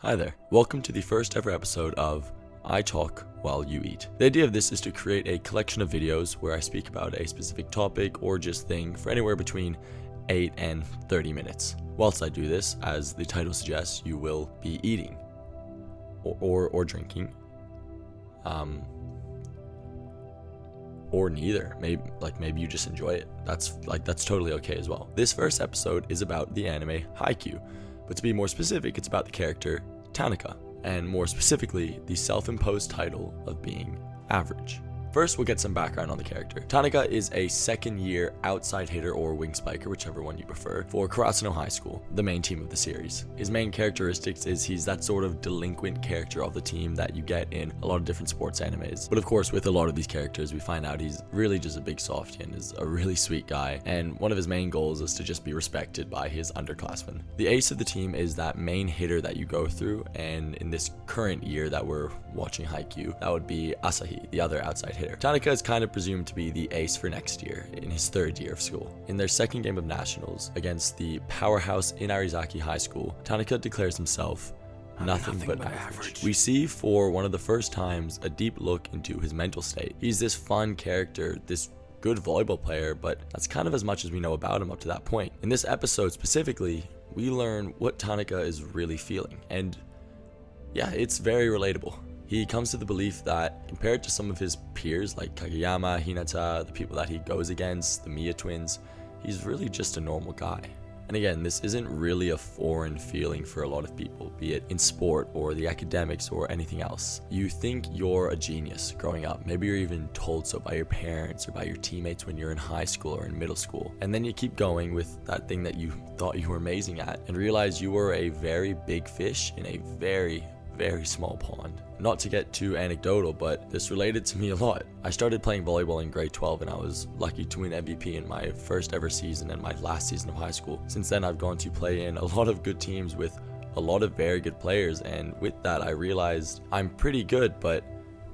Hi there, welcome to the first ever episode of I Talk While You Eat. The idea of this is to create a collection of videos where I speak about a specific topic or just thing for anywhere between 8 and 30 minutes. Whilst I do this, as the title suggests, you will be eating or drinking, or neither. Maybe you just enjoy it. That's totally okay as well. This first episode is about the anime Haikyuu. But to be more specific, it's about the character Tanaka, and more specifically, the self-imposed title of being average. First, we'll get some background on the character. Tanaka is a second-year outside hitter or wing spiker, whichever one you prefer, for Karasuno High School, the main team of the series. His main characteristics is he's that sort of delinquent character of the team that you get in a lot of different sports animes. But of course, with a lot of these characters, we find out he's really just a big softie and is a really sweet guy, and one of his main goals is to just be respected by his underclassmen. The ace of the team is that main hitter that you go through, and in this current year that we're watching Haikyuu, that would be Asahi, the other outside hitter. Tanaka is kind of presumed to be the ace for next year, in his third year of school. In their second game of nationals against the powerhouse Inarizaki High School, Tanaka declares himself nothing but average. We see for one of the first times a deep look into his mental state. He's this fun character, this good volleyball player, but that's kind of as much as we know about him up to that point. In this episode specifically, we learn what Tanaka is really feeling, and yeah, it's very relatable. He comes to the belief that compared to some of his peers like Kageyama, Hinata, the people that he goes against, the Miya twins, he's really just a normal guy. And again, this isn't really a foreign feeling for a lot of people, be it in sport or the academics or anything else. You think you're a genius growing up. Maybe you're even told so by your parents or by your teammates when you're in high school or in middle school. And then you keep going with that thing that you thought you were amazing at and realize you were a very big fish in a very small pond. Not to get too anecdotal, but this related to me a lot. I started playing volleyball in grade 12 and I was lucky to win MVP in my first ever season and my last season of high school. Since then, I've gone to play in a lot of good teams with a lot of very good players, and with that I realized I'm pretty good, but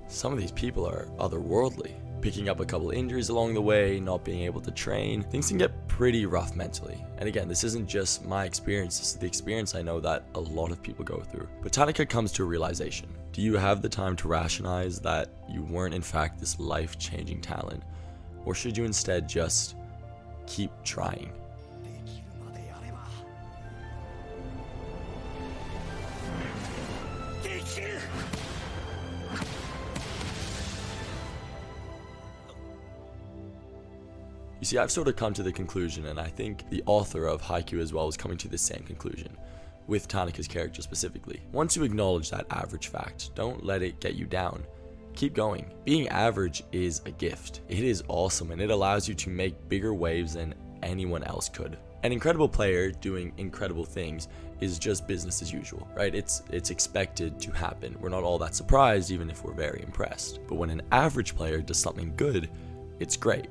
some of these people are otherworldly. Picking up a couple injuries along the way, not being able to train, things can get pretty rough mentally. And again, this isn't just my experience, this is the experience I know that a lot of people go through. But Tanaka comes to a realization. Do you have the time to rationalize that you weren't in fact this life-changing talent? Or should you instead just keep trying? You see, I've sort of come to the conclusion, and I think the author of Haikyuu as well was coming to the same conclusion, with Tanaka's character specifically. Once you acknowledge that average fact, don't let it get you down. Keep going. Being average is a gift. It is awesome, and it allows you to make bigger waves than anyone else could. An incredible player doing incredible things is just business as usual, right? It's expected to happen. We're not all that surprised, even if we're very impressed. But when an average player does something good, it's great.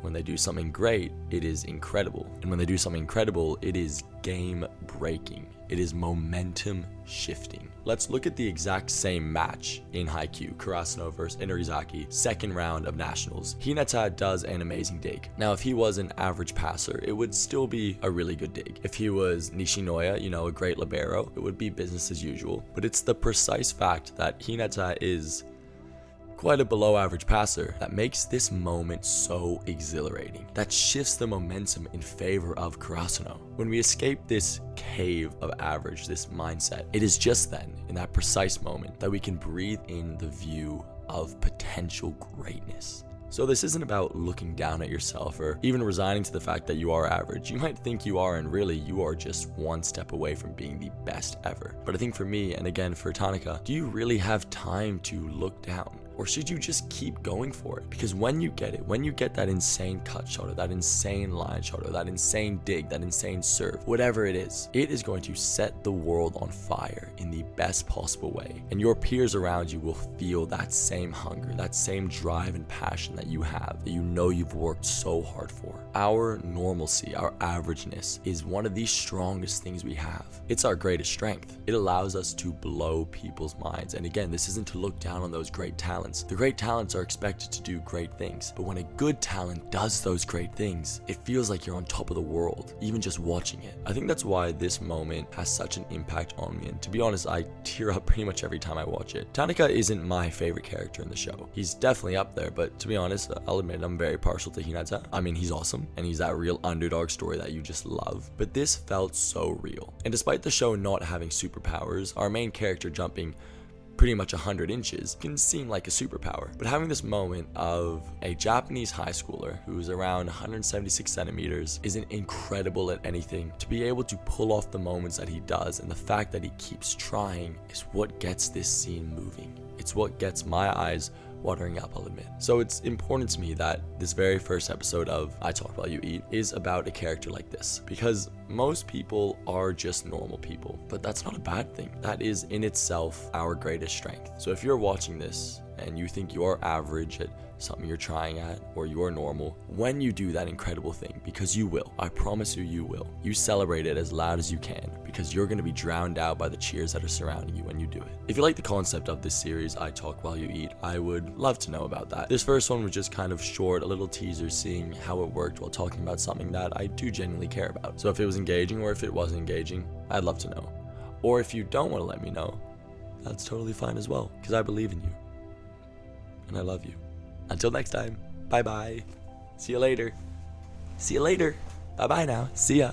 When they do something great, it is incredible. And when they do something incredible, it is game-breaking. It is momentum-shifting. Let's look at the exact same match in Haikyuu, Karasuno versus Inarizaki, second round of nationals. Hinata does an amazing dig. Now, if he was an average passer, it would still be a really good dig. If he was Nishinoya, a great libero, it would be business as usual. But it's the precise fact that Hinata is quite a below average passer that makes this moment so exhilarating, that shifts the momentum in favor of Karasuno. When we escape this cave of average, this mindset, it is just then, in that precise moment, that we can breathe in the view of potential greatness. So this isn't about looking down at yourself or even resigning to the fact that you are average. You might think you are, and really you are just one step away from being the best ever. But I think for me, and again for Tanaka, do you really have time to look down? Or should you just keep going for it? Because when you get it, when you get that insane cut shot or that insane line shot or that insane dig, that insane serve, whatever it is going to set the world on fire in the best possible way. And your peers around you will feel that same hunger, that same drive and passion that you have, that you know you've worked so hard for. Our normalcy, our averageness is one of the strongest things we have. It's our greatest strength. It allows us to blow people's minds. And again, this isn't to look down on those great talents. talents. The great talents are expected to do great things, but when a good talent does those great things, it feels like you're on top of the world, even just watching it. I think that's why this moment has such an impact on me, and to be honest, I tear up pretty much every time I watch it. Tanaka isn't my favorite character in the show. He's definitely up there, but to be honest, I'll admit I'm very partial to Hinata. I mean, he's awesome, and he's that real underdog story that you just love, but this felt so real. And despite the show not having superpowers, our main character jumping pretty much 100 inches can seem like a superpower. But having this moment of a Japanese high schooler who's around 176 centimeters isn't incredible at anything, to be able to pull off the moments that he does and the fact that he keeps trying is what gets this scene moving. It's what gets my eyes watering up, I'll admit. So it's important to me that this very first episode of I Talk While You Eat is about a character like this, because most people are just normal people, but that's not a bad thing. That is in itself our greatest strength. So if you're watching this and you think you're average at something you're trying at, or you're normal, when you do that incredible thing, because you will, I promise you, you will, you celebrate it as loud as you can, because you're going to be drowned out by the cheers that are surrounding you when you do it. If you like the concept of this series, I Talk While You Eat, I would love to know about that. This first one was just kind of short, a little teaser seeing how it worked while talking about something that I do genuinely care about. So if it was engaging or if it wasn't engaging, I'd love to know. Or if you don't want to let me know, that's totally fine as well, because I believe in you. And I love you. Until next time, bye bye. See you later. See you later. Bye bye now. See ya.